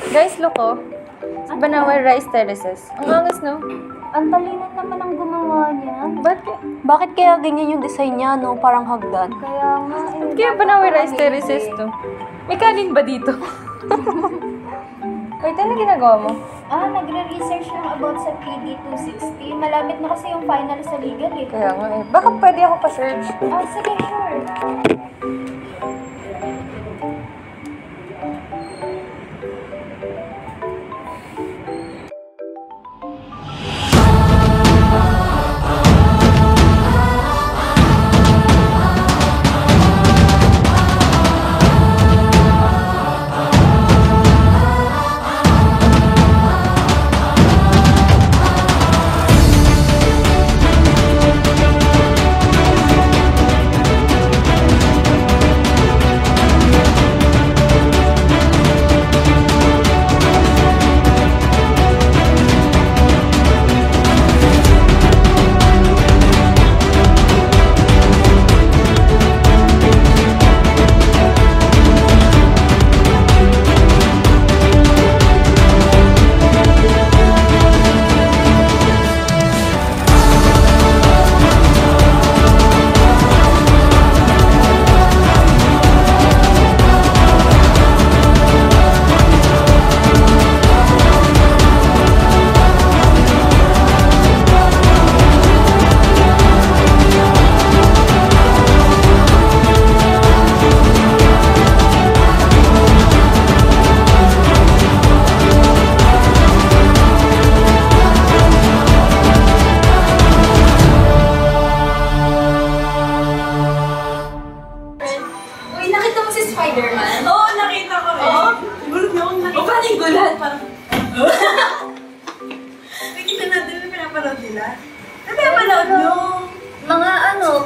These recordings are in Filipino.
Guys, look oh. Sa Banawe Rice Terraces. Ang angas, no? Ang talino naman ang gumawa niya. Bakit kaya ganyan yung design niya, no? Parang hagdan. Kaya nga, Kaya Banawe Rice Terraces to. May kanin ba dito? Wait, ano ginagawa mo? Nagre-research lang about sa PD 260. Malapit na kasi yung final sa legal eh. Kaya nga eh. Baka pwede ako pa-search. Sige, sure.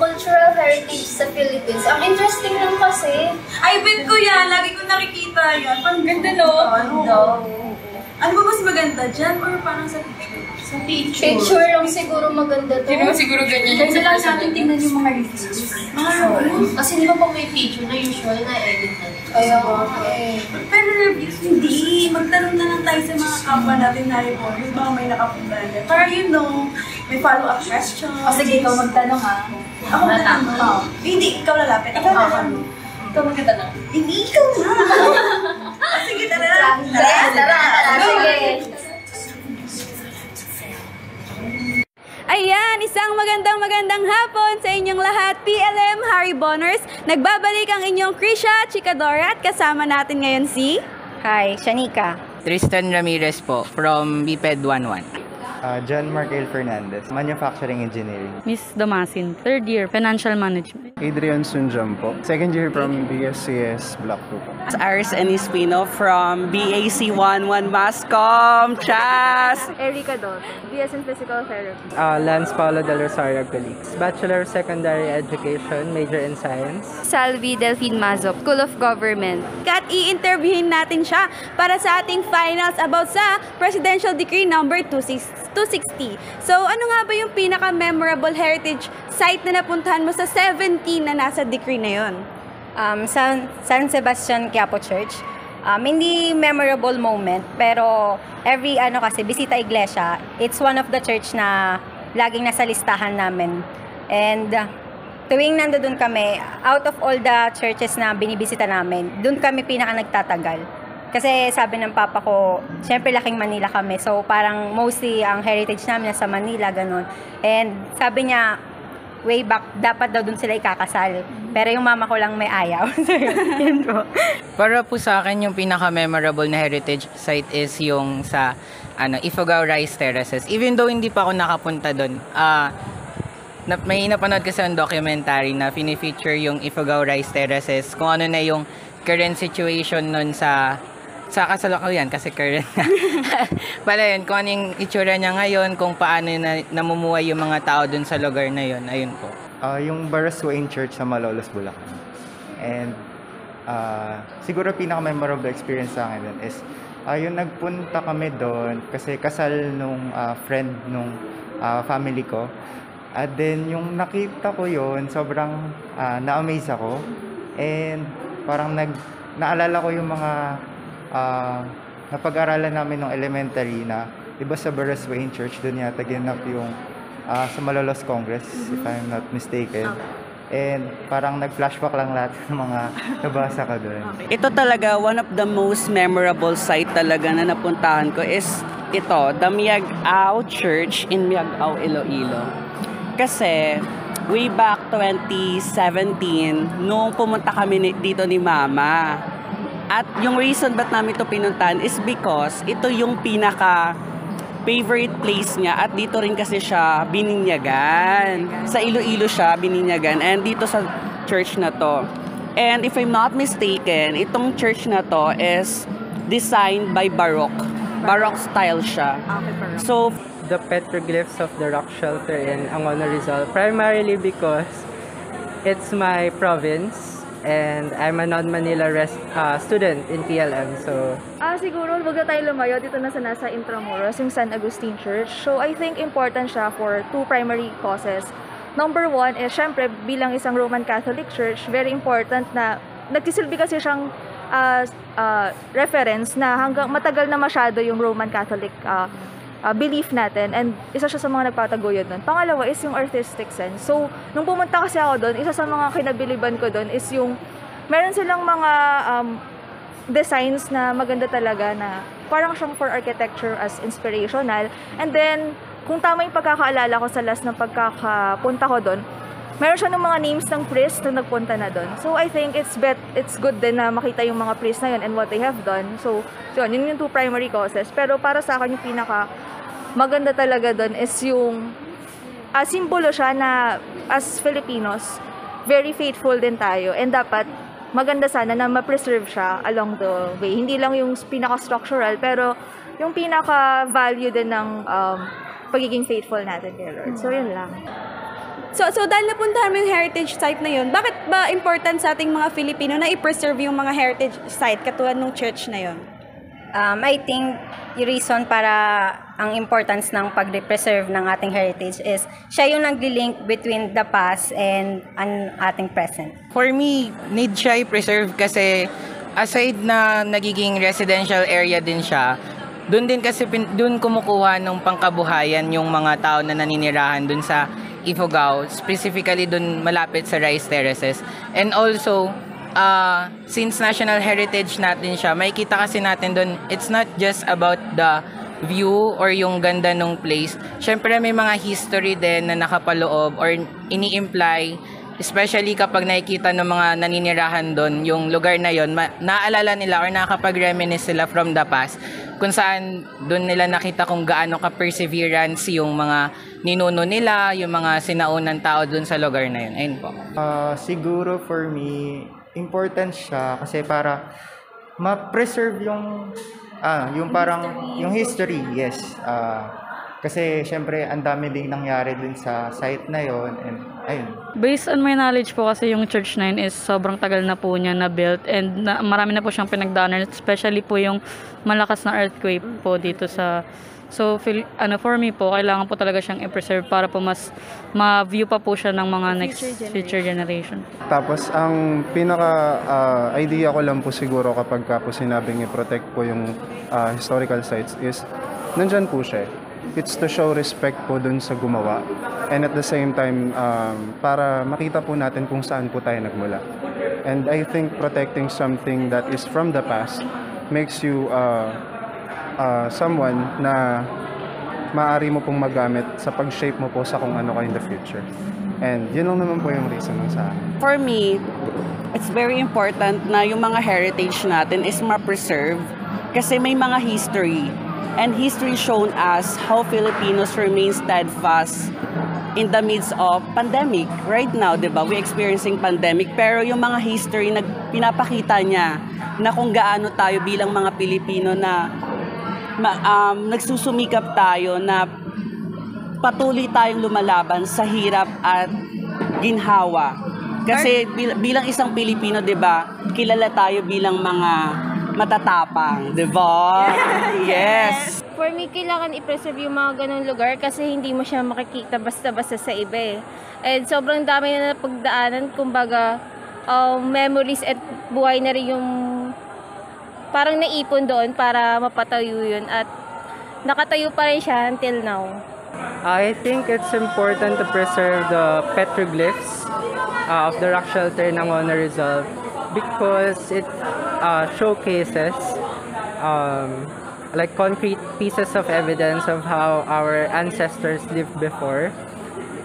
Cultural heritage sa Philippines. Ang interesting lang kasi. Ay, bet ko yan. Lagi ko nakikita yan. Parang ganda, no? Ano ba mas maganda dyan? Or parang sa picture? Sa picture. Picture lang siguro maganda to. Hindi naman siguro ganyan. Kaya lang natin tingnan yung mga reviews. Kasi di ba pag may picture na usual na edit na rin. Kaya okay. Pero reviews, hindi. Magtanong na lang tayo sa mga kapwa natin na reporters. Baka may nakapunta dyan. Para you know, may follow-up question. Sige, ikaw magtanong ha. Ako magtanong. Hindi, ikaw lalapit. Ikaw lalapit. Ikaw magtanong. Hindi, ikaw na. Sige, tara. Sige. Ayan, isang magandang hapon sa inyong lahat. PLM Harry Boners. Nagbabalik ang inyong Krisha Chikadora at kasama natin ngayon si... Hi, Shanika. Tristan Ramirez po from BPED 11. John Markel Fernandez, Manufacturing Engineering. Miss Damasin, third year, Financial Management. Adrian Sunjam po, second year from BSCS Block 2 po. Ars Enispino from BAC 11 Mascom, Chas! Erica Dotto, BS in Physical Therapy. Lance Paulo Del Rosario Colleagues, Bachelor of Secondary Education, major in Science. Salvi Delphine Mazop, School of Government. At i-interviewin natin siya para sa ating finals about sa Presidential Decree number 260. So, ano nga ba yung pinaka-memorable heritage site na napuntahan mo sa 17 na nasa decree na yon? San Sebastian Quiapo Church. Hindi memorable moment, pero every kasi bisita iglesia, it's one of the church na laging nasa listahan namin. And tuwing nandoon kami, out of all the churches na binibisita namin, doon kami pinaka nagtatagal. Kasi sabi ng papa ko, syempre laking Manila kami. So parang mostly ang heritage namin nasa Manila, ganun. And sabi niya, way back, dapat daw dun sila ikakasal. Pero yung mama ko lang may ayaw. So yun po. Para po sa akin, yung pinaka-memorable na heritage site is yung sa Ifugao Rice Terraces. Even though hindi pa ako nakapunta doon, may napanood kasi ang documentary na fini-feature yung Ifugao Rice Terraces, kung ano na yung current situation nun sa kasalukuyan kasi current na. Pala yun, kung ano yung itsura niya ngayon, kung paano namumuhay yung mga tao dun sa lugar na yun. Ayun po. Yung Baraswain Church sa Malolos, Bulacan. And siguro pinaka-memorable experience sa akin dun is yung nagpunta kami doon kasi kasal nung friend nung family ko. At then yung nakita ko yun, sobrang na-amaze ako. And parang naalala ko yung mga napag-aralan namin ng elementary na iba sa Burris Wayne Church, doon yata ginanap yung sa Malolos Congress, if I'm not mistaken. And parang nag-flashback lang lahat ng mga nabasa ko doon. Ito talaga, one of the most memorable site talaga na napuntahan ko is ito, the Miagao Church in Miagao, Iloilo. Kasi, way back 2017, nung pumunta kami dito ni Mama, at yung reason ba't namin ito pinuntahan is because ito yung pinaka-favorite place niya at dito rin kasi siya bininyagan. Sa Iloilo siya bininyagan and dito sa church na to. And if I'm not mistaken, itong church na to is designed by Baroque. Baroque style siya. So, the petroglyphs of the rock shelter in Angono Rizal, primarily because it's my province and I'm a non-Manila student in PLM. So, siguro wag na tayo lumayo dito na sa nasa Intramuros, yung San Agustin Church. So, I think important siya for two primary causes. Number one is, syempre, bilang isang Roman Catholic Church, very important na nagsisilbi kasi siyang reference na hanggang matagal na masyado yung Roman Catholic belief natin and isa siya sa mga nagpataguyod doon. Pangalawa is yung artistic sense. So, nung pumunta kasi ako doon, isa sa mga kinabiliban ko doon is yung meron silang mga designs na maganda talaga na parang siyang for architecture as inspirational. And then, kung tama yung pagkakaalala ko sa last ng pagkakapunta ko doon, meron siya ng mga names ng priest na nagpunta na doon. So, I think it's good din na makita yung mga priest na yun and what they have done. So, yun yung two primary causes. Pero para sa akin, yung pinaka maganda talaga doon is yung simbolo siya na as Filipinos, very faithful din tayo. And dapat maganda sana na ma-preserve siya along the way. Hindi lang yung pinaka-structural, pero yung pinaka-value din ng pagiging faithful natin kay Lord. So, yun lang. So dahil napuntahan mo yung heritage site na yun, bakit ba important sa ating mga Filipino na i-preserve yung mga heritage site katulad ng church na yun? I think yung reason para ang importance ng pag-preserve ng ating heritage is siya yung nag-link between the past and ang ating present. For me, need siya i-preserve kasi aside na nagiging residential area din siya, doon din kasi doon kumukuha ng pangkabuhayan yung mga tao na naninirahan doon sa Ifugao, specifically doon malapit sa Rice Terraces. And also, since national heritage natin siya, makikita kasi natin doon, it's not just about the view or yung ganda ng place. Syempre may mga history din na nakapaloob or ini-imply, especially kapag nakikita ng mga naninirahan doon, yung lugar na yon, naalala nila or nakakapag-reminisce sila from the past, kung saan doon nila nakita kung gaano ka-perseverance yung mga ninuno nila, yung mga sinaunang tao doon sa lugar na yun. Ayun po. Siguro for me, important siya kasi para ma-preserve yung parang yung history, yes. Kasi syempre ang dami ding nangyari dun sa site na yon and ayun. Based on my knowledge po kasi yung church na yun is sobrang tagal na po niya na built and marami na po siyang pinagdaanan, especially po yung malakas na earthquake po dito sa for me po, kailangan po talaga siyang i-preserve para po mas ma-view pa po siya ng mga future generation. Tapos, ang pinaka-idea ko lang po siguro kapag po sinabing i-protect po yung historical sites is, nandyan po siya. It's to show respect po dun sa gumawa. And at the same time, para makita po natin kung saan po tayo nagmula. And I think protecting something that is from the past makes you someone na maaari mo pong magamit sa pag-shape mo po sa kung ano ka in the future. And yun lang naman po yung reason sa akin. For me, it's very important na yung mga heritage natin is ma-preserve kasi may mga history. And history shown us how Filipinos remain steadfast in the midst of pandemic. Right now, di ba, we're experiencing pandemic, pero yung mga history pinapakita niya na kung gaano tayo bilang mga Pilipino na nagsusumikap tayo na patuloy tayong lumalaban sa hirap at ginhawa. Kasi bilang isang Pilipino, 'di ba, kilala tayo bilang mga matatapang, 'di ba? Yes. For me, kailangan i-preserve yung mga ganung lugar kasi hindi mo siya makikita basta-basta sa iba eh. And sobrang dami na napagdaanan, kumbaga memories at buhay na rin yung parang naipon doon para mapatayo yun at nakatayo pa rin siya until now. I think it's important to preserve the petroglyphs of the rock shelter ng Honor Rizal because it showcases like concrete pieces of evidence of how our ancestors lived before.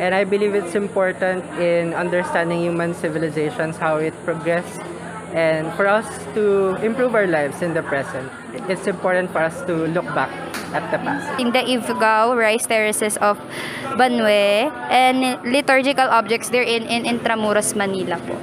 And I believe it's important in understanding human civilizations, how it progressed, and for us to improve our lives in the present. It's important for us to look back at the past. In the Ifugao rice terraces of Banwe and liturgical objects therein in Intramuros, Manila po.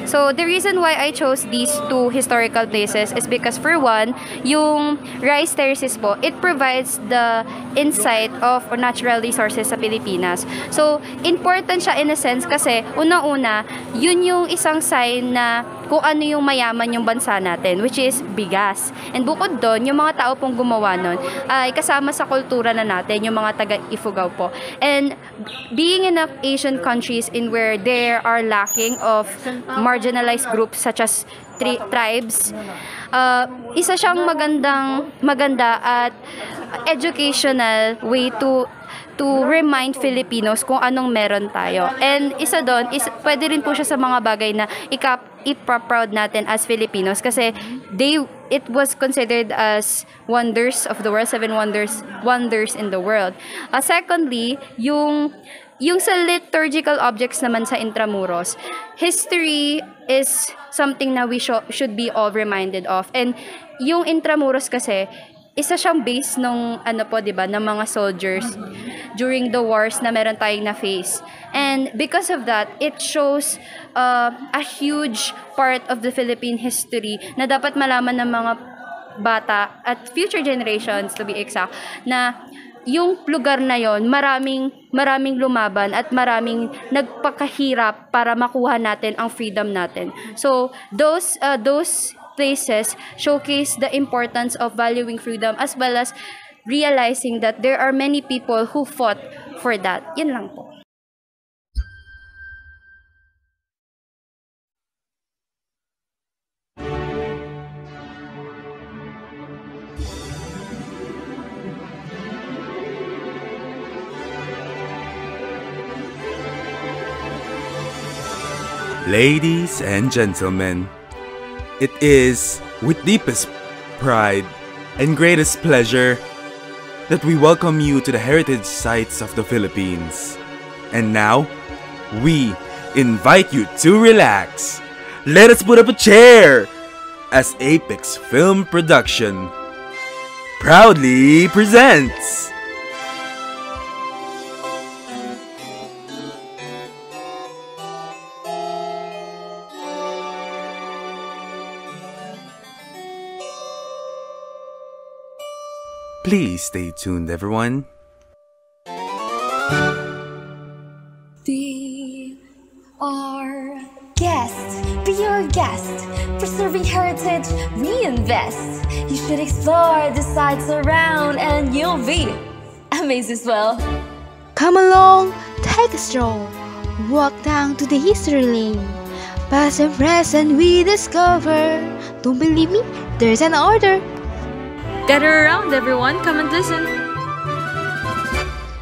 So, the reason why I chose these two historical places is because for one, yung rice terraces po, it provides the insight of natural resources sa Pilipinas. So, important siya in a sense kasi unang-una, yun yung isang sign na kung ano yung mayaman yung bansa natin, which is bigas. And bukod doon, yung mga tao pong gumawa nun ay kasama sa kultura na natin, yung mga taga-Ifugao po. And being in Asian countries in where there are lacking of marginalized groups such as tribes, isa siyang maganda at educational way to remind Filipinos kung anong meron tayo. And isa doon is pwede rin po siya sa mga bagay na ipa-proud natin as Filipinos kasi it was considered as wonders of the world, 7 wonders in the world. Secondly, yung sa liturgical objects naman sa Intramuros, history is something na we should be all reminded of. And yung Intramuros kasi, isa siyang base nung ng mga soldiers during the wars na meron tayong na-face. And because of that, it shows a huge part of the Philippine history na dapat malaman ng mga bata at future generations to be exact na yung lugar na yon maraming lumaban at maraming nagpakahirap para makuha natin ang freedom natin. So those places showcase the importance of valuing freedom as well as realizing that there are many people who fought for that. Yun lang po. Ladies and gentlemen, it is with deepest pride and greatest pleasure that we welcome you to the heritage sites of the Philippines. And now, we invite you to relax. Let us put up a chair as Apex Film Production proudly presents Please stay tuned, everyone. Be our guest. Be your guest. Preserving heritage, reinvest. You should explore the sights around and you'll be amazed as well. Come along, take a stroll. Walk down to the history lane. Past and present we discover. Don't believe me? There's an order. Gather around, everyone. Come and listen.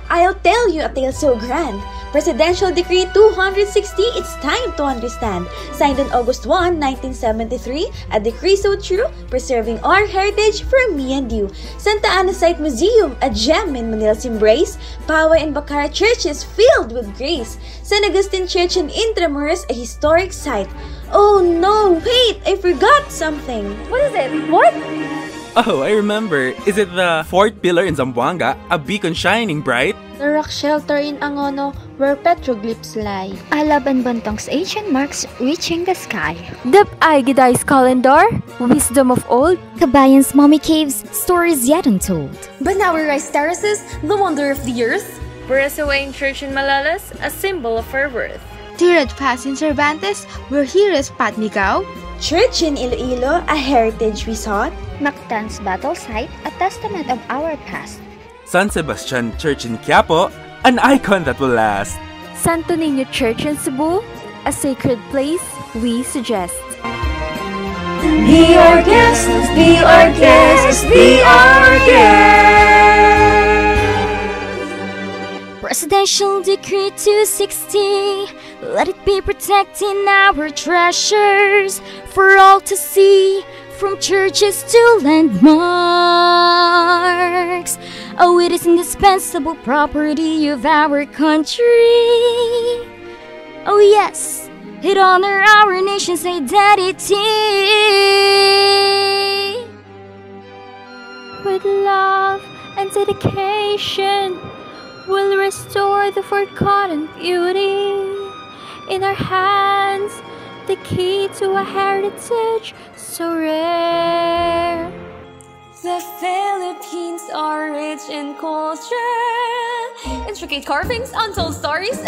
I'll tell you a tale so grand. Presidential Decree 260, it's time to understand. Signed on August 1, 1973, a decree so true, preserving our heritage for me and you. Santa Ana Site Museum, a gem in Manila's embrace. Pawa and Bacara churches filled with grace. San Agustin Church in Intramuros, a historic site. Oh no, wait, I forgot something. What is it? What? Oh, I remember. Is it the fourth pillar in Zamboanga, a beacon shining bright? The rock shelter in Angono, where petroglyphs lie. Alaban Bantong's ancient marks reaching the sky. Dep Aigidai's calendar, wisdom of old. Kabayan's mummy caves, stories yet untold. Banawi Rice Terraces, the wonder of the earth. Barasawain Church in Malolos, a symbol of our worth. Tirad Pass in Cervantes, where heroes Patmigao. Church in Iloilo, a heritage we sought. Mactan's battle site, a testament of our past. San Sebastian Church in Quiapo, an icon that will last. Santo Niño Church in Cebu, a sacred place we suggest. Be our guest, be our guest, be our guest. Presidential Decree 260, let it be protecting our treasures for all to see, from churches to landmarks. Oh, it is indispensable property of our country. Oh yes, it honor our nation's identity. With love and dedication, we'll restore the forgotten beauty. In our hands, the key to a heritage so rare. The Philippines are rich in culture, intricate carvings, untold stories.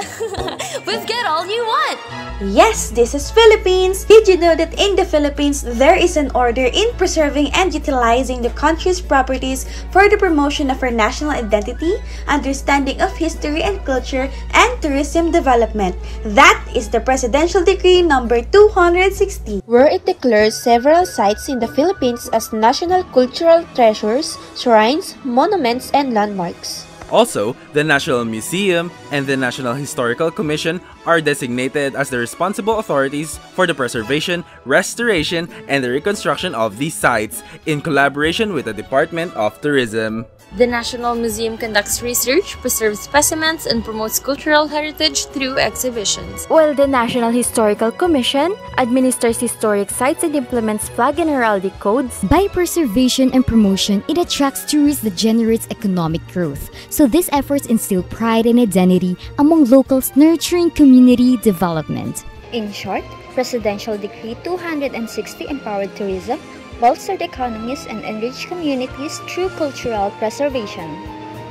We've got all you want. Yes, this is Philippines. Did you know that in the Philippines, there is an order in preserving and utilizing the country's properties for the promotion of our national identity, understanding of history and culture, and tourism development? That is the Presidential Decree number 260, where it declares several sites in the Philippines as national cultural treasures, shrines, monuments, and landmarks. Also, the National Museum and the National Historical Commission are designated as the responsible authorities for the preservation, restoration, and the reconstruction of these sites in collaboration with the Department of Tourism. The National Museum conducts research, preserves specimens, and promotes cultural heritage through exhibitions. While the National Historical Commission administers historic sites and implements flag and heraldic codes. By preservation and promotion, it attracts tourists that generates economic growth. So these efforts instill pride and identity among locals, nurturing community development. In short, Presidential Decree 260 empowered tourism, bolstered economies, and enriched communities through cultural preservation.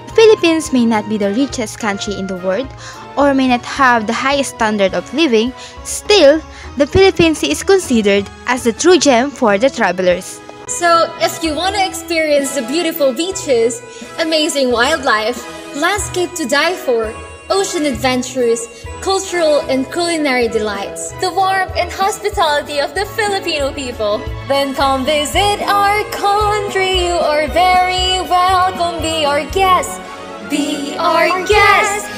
The Philippines may not be the richest country in the world or may not have the highest standard of living, still, the Philippines is considered as the true gem for the travelers. So, if you want to experience the beautiful beaches, amazing wildlife, landscape to die for, ocean adventures, cultural and culinary delights, the warmth and hospitality of the Filipino people, then come visit our country. You are very welcome. Be our guest. Be our guest.